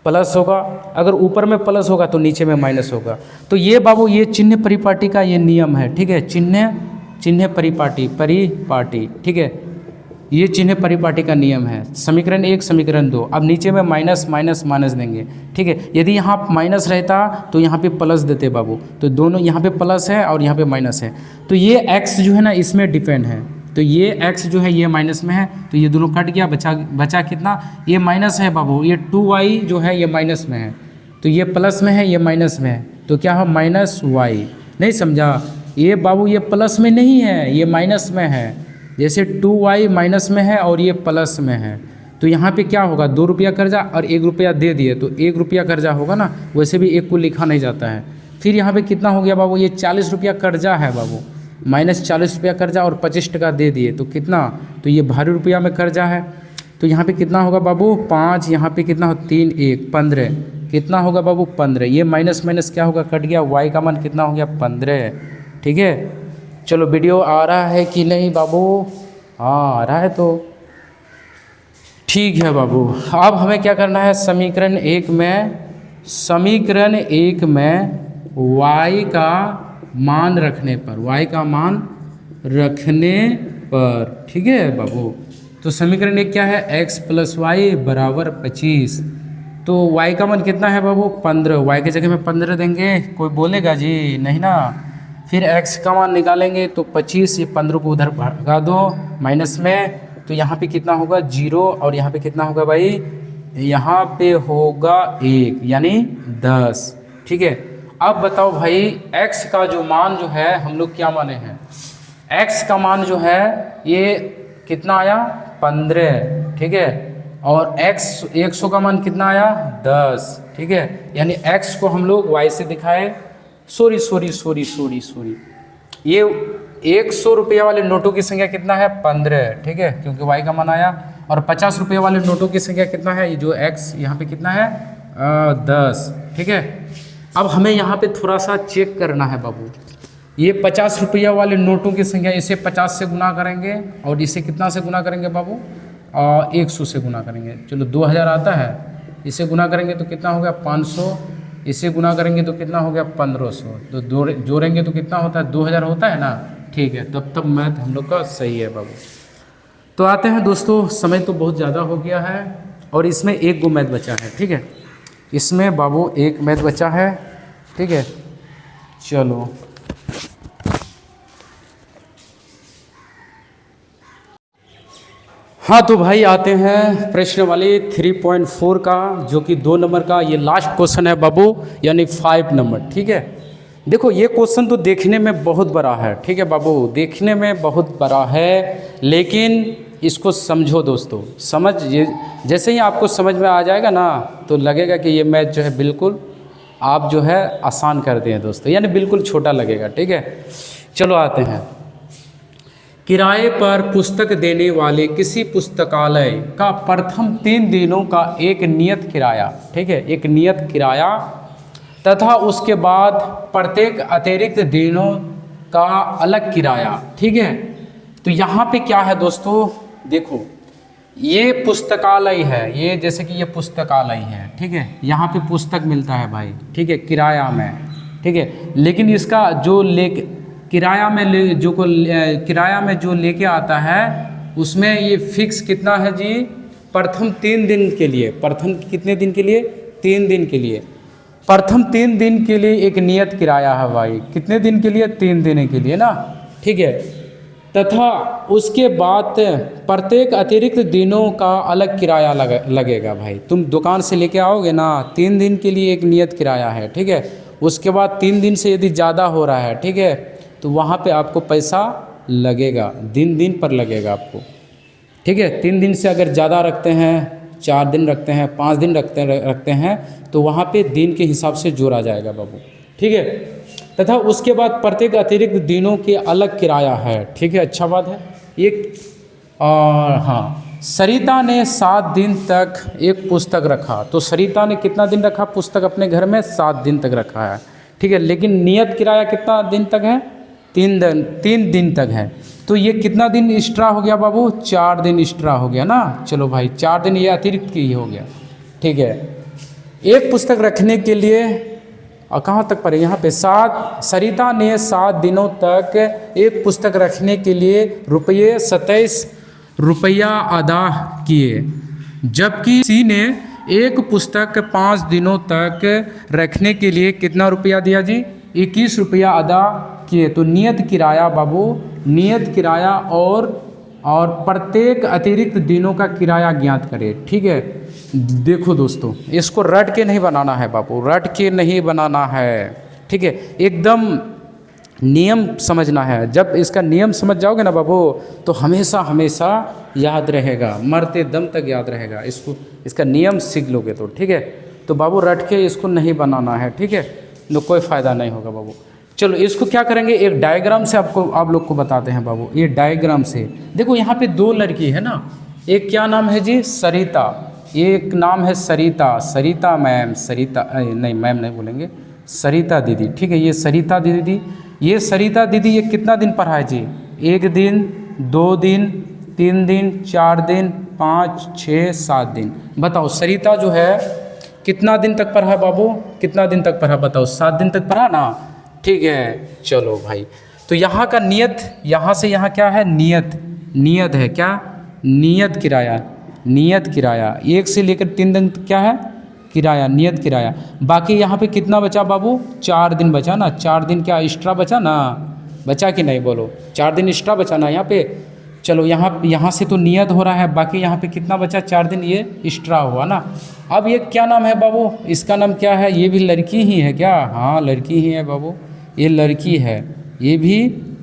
प्लस होगा, अगर ऊपर में प्लस होगा तो नीचे में माइनस होगा। तो ये बाबू, ये चिन्ह परिपाटी का ये नियम है। ठीक है, चिन्ह परिपाटी, ठीक है, ये चिन्ह परिपाटी का नियम है। समीकरण 1, समीकरण 2। अब नीचे में माइनस माइनस माइनस देंगे। ठीक है, यदि यहाँ माइनस रहता तो यहाँ पे प्लस देते बाबू, तो दोनों यहाँ पे प्लस है और यहाँ पे माइनस है। तो ये x जो है ना, इसमें डिपेंड है। तो ये x जो है ये माइनस में है, तो ये दोनों कट गया, बचा कितना, ये माइनस है बाबू। ये 2y जो है ये माइनस में है, तो ये प्लस में है, ये माइनस में है, तो क्या है, -y। नहीं समझा, ये बाबू ये प्लस में नहीं है, ये माइनस में है। जैसे 2y माइनस में है और ये प्लस में है, तो यहाँ पे क्या होगा, 2 रुपया कर्जा और 1 रुपया दे दिए तो 1 रुपया कर्जा होगा ना। वैसे भी 1 को लिखा नहीं जाता है। फिर यहाँ पे कितना हो गया बाबू, ये 40 रुपया कर्जा है बाबू, -40 रुपया कर्जा और 25 टका दे दिए तो कितना, तो ये भारी रुपया में कर्जा है। तो यहाँ पे कितना होगा बाबू, 5, यहाँ पे कितना हो, 3, 1, 15, कितना होगा बाबू, 15। ये माइनस माइनस क्या होगा, कट गया, y का मान कितना हो गया, 15। ठीक है, चलो वीडियो आ रहा है कि नहीं बाबू, हाँ आ रहा है तो ठीक है बाबू। अब हमें क्या करना है, समीकरण 1 में y का मान रखने पर, ठीक है बाबू। तो समीकरण 1 क्या है, x + y = 25। तो y का मान कितना है बाबू, 15। y की जगह में 15 देंगे, कोई बोलेगा जी नहीं ना। फिर x का मान निकालेंगे तो 25, ये 15 को उधर भगा दो माइनस में, तो यहाँ पे कितना होगा, 0, और यहाँ पे कितना होगा भाई, यहाँ पे होगा 1, यानी 10। ठीक है, अब बताओ भाई, x का जो मान जो है हम लोग क्या माने हैं, x का मान जो है ये कितना आया, 15। ठीक है, और x 100 का मान कितना आया, 10। ठीक है, यानी x को हम लोग y से दिखाए, सॉरी, ये 100 रुपये वाले नोटों की संख्या कितना है, 15। ठीक है, क्योंकि y का मान आया। और 50 रुपये वाले नोटों की संख्या कितना है, ये जो x यहाँ पे कितना है, 10। ठीक है, अब हमें यहाँ पे थोड़ा सा चेक करना है बाबू। ये 50 रुपया वाले नोटों की संख्या, इसे 50 से गुना करेंगे और इसे कितना से गुना करेंगे बाबू, 100 से गुना करेंगे। चलो 2000 आता है, इसे गुना करेंगे तो कितना हो गया, 500। इसे गुना करेंगे तो कितना हो गया, 1500। तो जोड़ेंगे तो कितना होता है, 2000 होता है ना। ठीक है, तब मैथ हम लोग का सही है बाबू। तो आते हैं दोस्तों, समय तो बहुत ज़्यादा हो गया है और इसमें एक गो मैथ बचा है। ठीक है, इसमें बाबू एक मैथ बचा है, ठीक है। चलो हाँ तो भाई आते हैं प्रश्न वाले 3.4 का, जो कि 2 नंबर का ये लास्ट क्वेश्चन है बाबू, यानी 5 नंबर, ठीक है। देखो ये क्वेश्चन तो देखने में बहुत बड़ा है, ठीक है बाबू, देखने में बहुत बड़ा है, लेकिन इसको समझो दोस्तों, समझ ये जैसे ही आपको समझ में आ जाएगा ना तो लगेगा कि ये मैथ जो है बिल्कुल आप जो है आसान कर दें दोस्तों, यानी बिल्कुल छोटा लगेगा, ठीक है। चलो आते हैं। किराए पर पुस्तक देने वाले किसी पुस्तकालय का प्रथम 3 दिनों का एक नियत किराया, ठीक है, एक नियत किराया तथा उसके बाद प्रत्येक अतिरिक्त दिनों का अलग किराया, ठीक है। तो यहाँ पे क्या है दोस्तों, देखो ये पुस्तकालय है, ये जैसे कि ये पुस्तकालय है, ठीक है, यहाँ पे पुस्तक मिलता है भाई, ठीक है, किराया में, ठीक है। लेकिन इसका जो किराया में जो लेके आता है उसमें ये फिक्स कितना है जी, प्रथम 3 दिन के लिए, प्रथम कितने दिन के लिए, 3 दिन के लिए, प्रथम 3 दिन के लिए एक नियत किराया है भाई, कितने दिन के लिए, 3 दिन के लिए ना, ठीक है। तथा उसके बाद प्रत्येक अतिरिक्त दिनों का अलग किराया लगेगा भाई। तुम दुकान से लेके आओगे ना, 3 दिन के लिए एक नियत किराया है, ठीक है। उसके बाद 3 दिन से यदि ज़्यादा हो रहा है, ठीक है, तो वहाँ पे आपको पैसा लगेगा, दिन पर लगेगा आपको, ठीक है। 3 दिन से अगर ज़्यादा रखते हैं, 4 दिन रखते हैं, 5 दिन रखते हैं तो वहाँ पे दिन के हिसाब से जोड़ा जाएगा बाबू, ठीक है। तथा उसके बाद प्रत्येक अतिरिक्त दिनों के अलग किराया है, ठीक है, अच्छा बात है। एक और हाँ, सरिता ने 7 दिन तक एक पुस्तक रखा, तो सरिता ने कितना दिन रखा पुस्तक अपने घर में, 7 दिन तक रखा है, ठीक है। लेकिन नियत किराया कितना दिन तक है, 3 दिन तक है, तो ये कितना दिन एक्स्ट्रा हो गया बाबू, 4 दिन एक्स्ट्रा हो गया ना। चलो भाई 4 दिन ये अतिरिक्त की हो गया, ठीक है। एक पुस्तक रखने के लिए और कहाँ तक पड़े, यहाँ पे सरिता ने 7 दिनों तक एक पुस्तक रखने के लिए रुपया अदा किए, जबकि सी ने एक पुस्तक 5 दिनों तक रखने के लिए कितना रुपया दिया जी, 21 रुपया अदा किए। तो नियत किराया बाबू, नियत किराया और प्रत्येक अतिरिक्त दिनों का किराया ज्ञात करें, ठीक है। देखो दोस्तों, इसको रट के नहीं बनाना है बाबू, रट के नहीं बनाना है, ठीक है, एकदम नियम समझना है। जब इसका नियम समझ जाओगे ना बाबू तो हमेशा हमेशा याद रहेगा, मरते दम तक याद रहेगा, इसका नियम सीख लोगे तो, ठीक है। तो बाबू रट के इसको नहीं बनाना है, ठीक है, तो कोई फ़ायदा नहीं होगा बाबू। चलो इसको क्या करेंगे, एक डायग्राम से आप लोग को बताते हैं बाबू। ये डायग्राम से देखो, यहाँ पे 2 लड़की है ना, एक क्या नाम है जी, सरिता, एक नाम है सरिता मैम, नहीं मैम नहीं बोलेंगे, सरिता दीदी, ठीक है। ये सरिता दीदी, ये कितना दिन पढ़ा है जी, 1 दिन, 2 दिन, 3 दिन, 4 दिन, 5, 6, 7 दिन। बताओ सरिता जो है कितना दिन तक पढ़ा बाबू, कितना दिन तक पढ़ा बताओ, 7 दिन तक पढ़ा ना, ठीक है। चलो भाई, तो यहाँ का नियत, यहाँ से यहाँ क्या है, नियत है, क्या, नियत किराया 1 से लेकर 3 दिन तक क्या है, किराया, नियत किराया। बाकी यहाँ पे कितना बचा बाबू, 4 दिन बचा ना, 4 दिन क्या एक्स्ट्रा बचा ना, बचा कि नहीं बोलो, 4 दिन एक्स्ट्रा बचा ना यहाँ पे। चलो यहाँ से तो नियत हो रहा है, बाकी यहाँ पे कितना बचा, 4 दिन ये एक्स्ट्रा हुआ ना। अब ये क्या नाम है बाबू, इसका नाम क्या है, ये भी लड़की ही है क्या, हाँ लड़की ही है बाबू, ये लड़की है, ये भी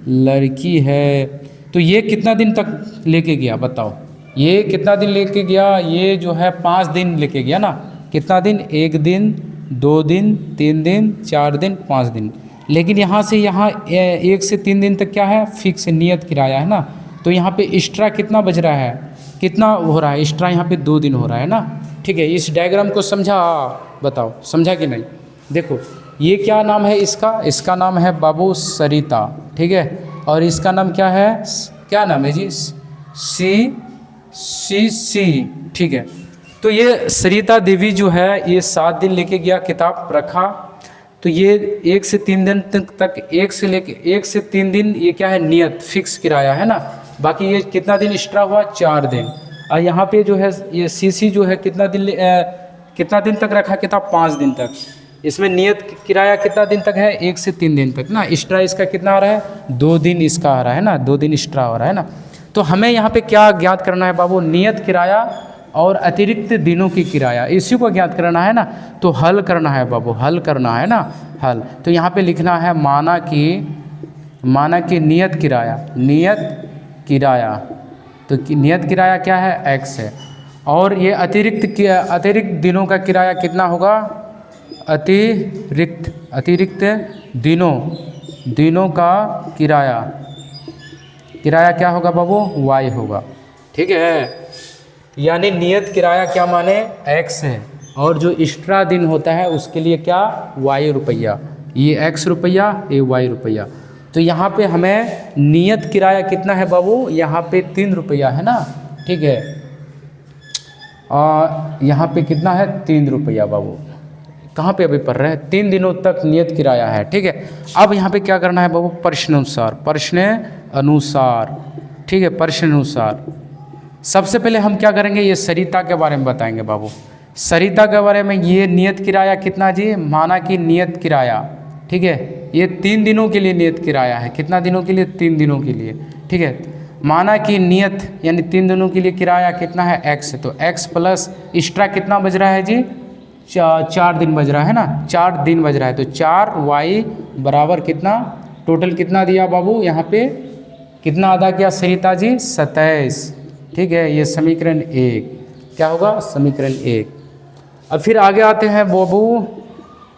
लड़की है। तो ये कितना दिन तक लेके गया बताओ, ये कितना दिन लेके गया, ये जो है 5 दिन लेके गया ना, कितना दिन, 1 दिन, 2 दिन, 3 दिन, 4 दिन, 5 दिन। लेकिन यहाँ से यहाँ 1 से 3 दिन तक क्या है, फिक्स नियत किराया है ना। तो यहाँ पे एक्स्ट्रा कितना बच रहा है, कितना हो रहा है एक्स्ट्रा, यहाँ पे 2 दिन हो रहा है ना, ठीक है। इस डायग्राम को समझा, बताओ समझा कि नहीं। देखो ये क्या नाम है इसका नाम है बाबू सरिता, ठीक है। और इसका नाम क्या है, क्या नाम है जी, सी, ठीक है। तो ये सरिता देवी जो है ये 7 दिन लेके गया, किताब रखा, तो ये 1 से 3 दिन तक 1 से 3 दिन ये क्या है, नियत फिक्स किराया है ना। बाकी ये कितना दिन एक्स्ट्रा हुआ, 4 दिन। और यहाँ पे जो है ये सीसी जो है कितना दिन कितना दिन तक रखा किताब? 5 दिन तक। इसमें नियत किराया कितना दिन तक है? 1 से 3 दिन तक ना। एक्स्ट्रा इसका कितना आ रहा है? 2 दिन इसका आ रहा है ना, 2 दिन एक्स्ट्रा हो रहा है ना। तो हमें यहाँ पे क्या ज्ञात करना है बाबू? नियत किराया और अतिरिक्त दिनों की किराया, इसी को ज्ञात करना है ना। तो हल करना है बाबू, हल करना है ना, हल। तो यहाँ पे लिखना है माना कि नियत किराया, नियत किराया। तो नियत किराया क्या है? x है। और ये अतिरिक्त दिनों का किराया कितना होगा? अतिरिक्त दिनों का किराया क्या होगा बाबू? y होगा। ठीक है, यानी नियत किराया क्या माने? x है, और जो एक्स्ट्रा दिन होता है उसके लिए क्या? y रुपया। ये x रुपया, ये y रुपया। तो यहाँ पे हमें नियत किराया कितना है बाबू? यहाँ पे 3 रुपया है ना। ठीक है, यहाँ पे कितना है? 3 रुपया बाबू। कहाँ पे अभी पढ़ रहे हैं? 3 दिनों तक नियत किराया है। ठीक है, अब यहाँ पे क्या करना है बाबू? प्रश्न अनुसार। ठीक है, प्रश्न अनुसार। सबसे पहले हम क्या करेंगे? ये सरिता के बारे में बताएंगे बाबू। सरिता के बारे में, ये नियत किराया कितना जी? माना कि नियत किराया, ठीक है, ये 3 दिनों के लिए नियत किराया है। कितना दिनों के लिए? 3 दिनों के लिए। ठीक है, माना कि नियत यानी 3 दिनों के लिए किराया कितना है? x। तो x प्लस एक्स्ट्रा कितना बज रहा है जी? 4 दिन बज रहा है ना, 4 दिन बज रहा है। तो 4y बराबर कितना? टोटल कितना दिया बाबू? यहाँ पे कितना अदा किया सरिता जी? 27। ठीक है, ये समीकरण 1 क्या होगा? समीकरण 1। अब फिर आगे आते हैं बाबू।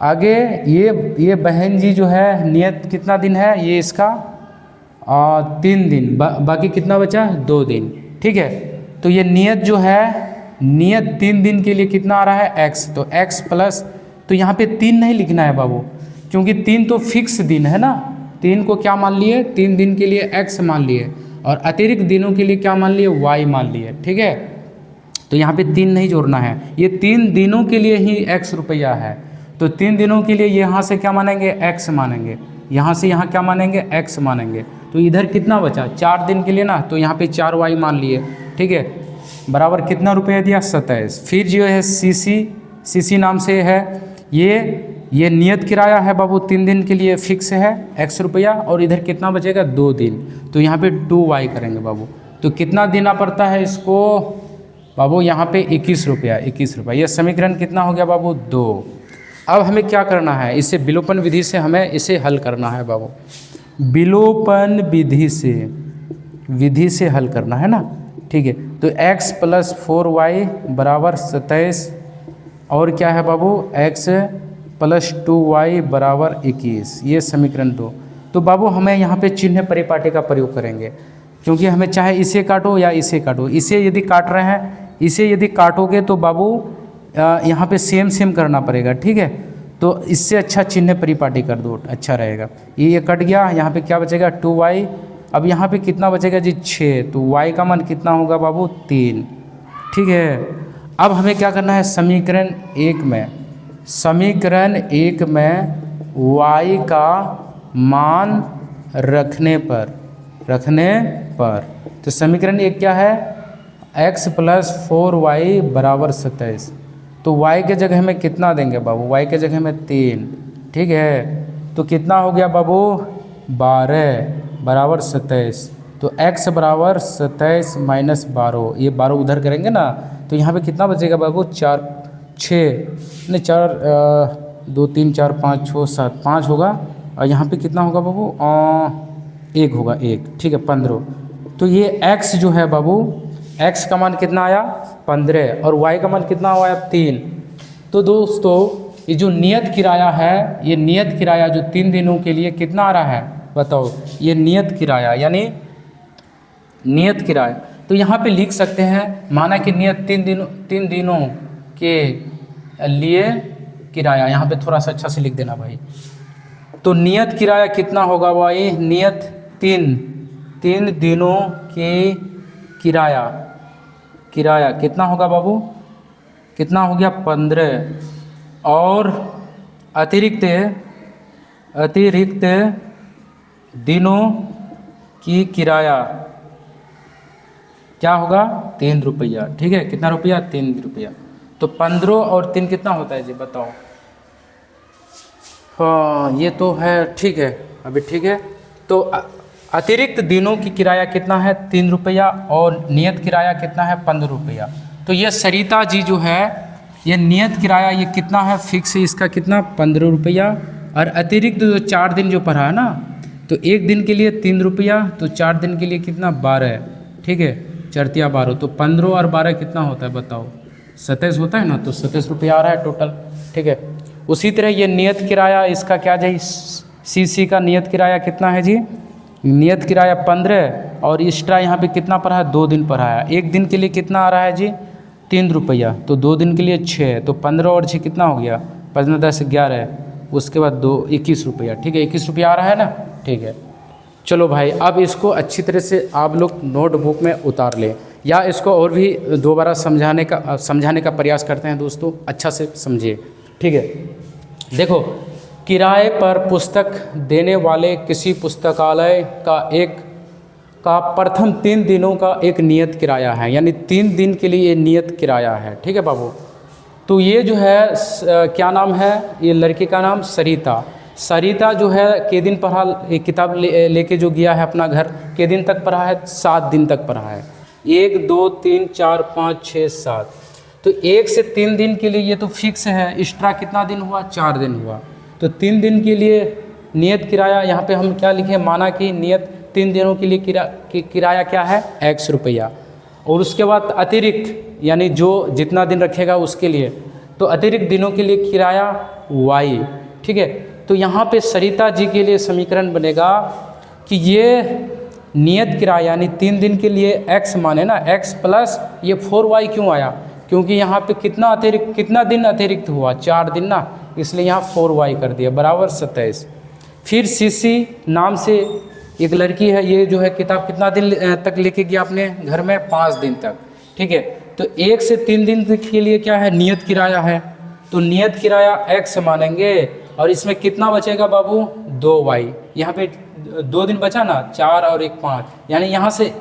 आगे ये बहन जी जो है, नियत कितना दिन है? ये इसका 3 दिन, बाकी कितना बचा? 2 दिन। ठीक है, तो ये नियत जो है, नियत 3 दिन के लिए कितना आ रहा है? x। तो x प्लस, तो यहाँ पे 3 नहीं लिखना है बाबू, क्योंकि 3 तो फिक्स दिन है ना। 3 को क्या मान लिए? 3 दिन के लिए x मान लिए, और अतिरिक्त दिनों के लिए क्या मान लिए? y मान लिए। ठीक है, तो यहाँ पे 3 नहीं जोड़ना है, ये 3 दिनों के लिए ही x रुपया है। तो 3 दिनों के लिए यहाँ से क्या मानेंगे? x मानेंगे, यहाँ से यहाँ क्या मानेंगे? x मानेंगे। तो इधर कितना बचा? 4 दिन के लिए ना, तो यहाँ पे 4y मान लिए। ठीक है, बराबर कितना रुपया दिया? 27। फिर जो है सीसी नाम से है, ये नियत किराया है बाबू, 3 दिन के लिए फिक्स है x रुपया, और इधर कितना बचेगा? 2 दिन। तो यहाँ पे 2y करेंगे बाबू। तो कितना देना पड़ता है इसको बाबू? यहाँ पे 21 रुपया, 21 रुपया। यह समीकरण कितना हो गया बाबू? 2। अब हमें क्या करना है? इसे विलोपन विधि से हमें इसे हल करना है बाबू। विलोपन विधि से हल करना है ना। ठीक है, तो x प्लस 4y बराबर 27, और क्या है बाबू? x प्लस 2y बराबर 21। ये समीकरण 2। तो बाबू हमें यहाँ पे चिन्ह परिपाटी का प्रयोग करेंगे, क्योंकि हमें चाहे इसे काटो या इसे काटो। इसे यदि काट रहे हैं, इसे यदि काटोगे तो बाबू यहाँ पे सेम करना पड़ेगा। ठीक है, तो इससे अच्छा चिन्ह परिपाटी कर दो, अच्छा रहेगा। ये कट गया, यहाँ पे क्या बचेगा? 2y। अब यहाँ पे कितना बचेगा जी? 6। तो y का मान कितना होगा बाबू? 3। ठीक है, अब हमें क्या करना है? समीकरण 1 में y का मान रखने पर तो समीकरण 1 क्या है? x प्लस 4y बराबर 27। तो y के जगह में कितना देंगे बाबू? y के जगह में 3। ठीक है, तो कितना हो गया बाबू? 12 बराबर 27। तो x बराबर 27 माइनस 12, ये 12 उधर करेंगे ना, तो यहाँ पे कितना बचेगा बाबू? 4 2 3 4 5 6 7 5 होगा, और यहाँ पे कितना होगा बाबू? 1 होगा, 1। ठीक है, 15। तो ये x जो है बाबू, x का मान कितना आया? 15, और y का मान कितना आया? 3। तो दोस्तों ये जो नियत किराया है, ये नियत किराया जो 3 दिनों के लिए कितना आ रहा है बताओ? ये नियत किराया यानी नियत किराया। तो यहाँ पे लिख सकते हैं, माना कि नियत 3 दिनों के लिए किराया, यहाँ पे थोड़ा सा अच्छा से लिख देना भाई। तो नियत किराया कितना होगा भाई? नियत 3 दिनों के किराया कितना होगा बाबू? कितना हो गया? 15, और अतिरिक्त दिनों की किराया क्या होगा? 3 रुपया। ठीक है, कितना रुपया? 3 रुपया। तो तो 15 और 3 कितना होता है जी बताओ। हाँ ये तो है, ठीक है अभी ठीक है। तो अतिरिक्त दिनों की किराया कितना है 3 रुपया और नियत किराया कितना है 15 रुपया। तो ये सरिता जी जो है ये नियत किराया ये कितना है फिक्स है इसका कितना 15 रुपया, और अतिरिक्त जो 4 दिन जो पढ़ा है ना, तो एक दिन के लिए 3 रुपया, तो 4 दिन के लिए कितना 12, ठीक है 4 12, तो 15 और 12 कितना होता है बताओ 27 होता है ना, तो 27 रुपया आ रहा है टोटल, ठीक है। उसी तरह ये नियत किराया इसका क्या जी सीसी का नियत किराया कितना है जी, नियत किराया 15 और एक्स्ट्रा यहाँ पे कितना पड़ा है 2 दिन पड़ा है। एक दिन के लिए कितना आ रहा है जी 3 रुपया, तो 2 दिन के लिए 6, तो 15 और 6 कितना हो गया 15 10 11, उसके बाद 2 21 रुपया, ठीक है 21 रुपया आ रहा है ना, ठीक है। चलो भाई अब इसको अच्छी तरह से आप लोग नोटबुक में उतार लें, या इसको और भी दोबारा समझाने का प्रयास करते हैं दोस्तों, अच्छा से समझिए, ठीक है। देखो किराए पर पुस्तक देने वाले किसी पुस्तकालय का प्रथम 3 दिनों का एक नियत किराया है, यानी 3 दिन के लिए ये नियत किराया है, ठीक है बाबू। तो ये जो है क्या नाम है, ये लड़की का नाम सरिता जो है के दिन पढ़ा, एक किताब लेके जो गया है अपना घर, के दिन तक पढ़ा है 7 दिन तक पढ़ा है, 1 2 3 4 5 6 7, तो 1 से 3 दिन के लिए ये तो फिक्स है, एक्स्ट्रा कितना दिन हुआ 4 दिन हुआ, तो 3 दिन के लिए नियत किराया यहाँ पे हम क्या लिखे, माना कि नियत 3 दिनों के लिए किराया क्या है x रुपया, और उसके बाद अतिरिक्त यानी जो जितना दिन रखेगा उसके लिए, तो अतिरिक्त दिनों के लिए किराया y, ठीक है। तो यहाँ पे सरिता जी के लिए समीकरण बनेगा कि ये नियत किराया यानी 3 दिन के लिए x माने ना, x प्लस ये 4y क्यों आया, क्योंकि यहाँ पे कितना दिन अतिरिक्त हुआ 4 दिन ना, इसलिए यहाँ 4y कर दिया बराबर 27। फिर सीसी नाम से एक लड़की है, ये जो है किताब कितना दिन तक लेके गया अपने घर में 5 दिन तक, ठीक है। तो 1 से 3 दिन के लिए क्या है नियत किराया है, तो नियत किराया x मानेंगे, और इसमें कितना बचेगा बाबू 2y, यहाँ पे 2 दिन बचा ना 4 और 1 5, यानी यहाँ से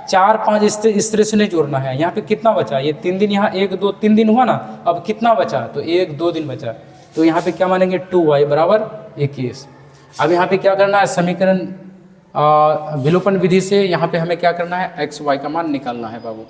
4 5 इस तरह से नहीं जोड़ना है, यहाँ पे कितना बचा ये 3 दिन, यहाँ 1 2 3 दिन हुआ ना, अब कितना बचा तो 1 2 दिन बचा, तो यहाँ पे क्या मानेंगे 2y बराबर 21। अब यहाँ पे क्या करना है समीकरण विलोपन विधि से यहाँ पे हमें क्या करना है x y का मान निकालना है बाबू।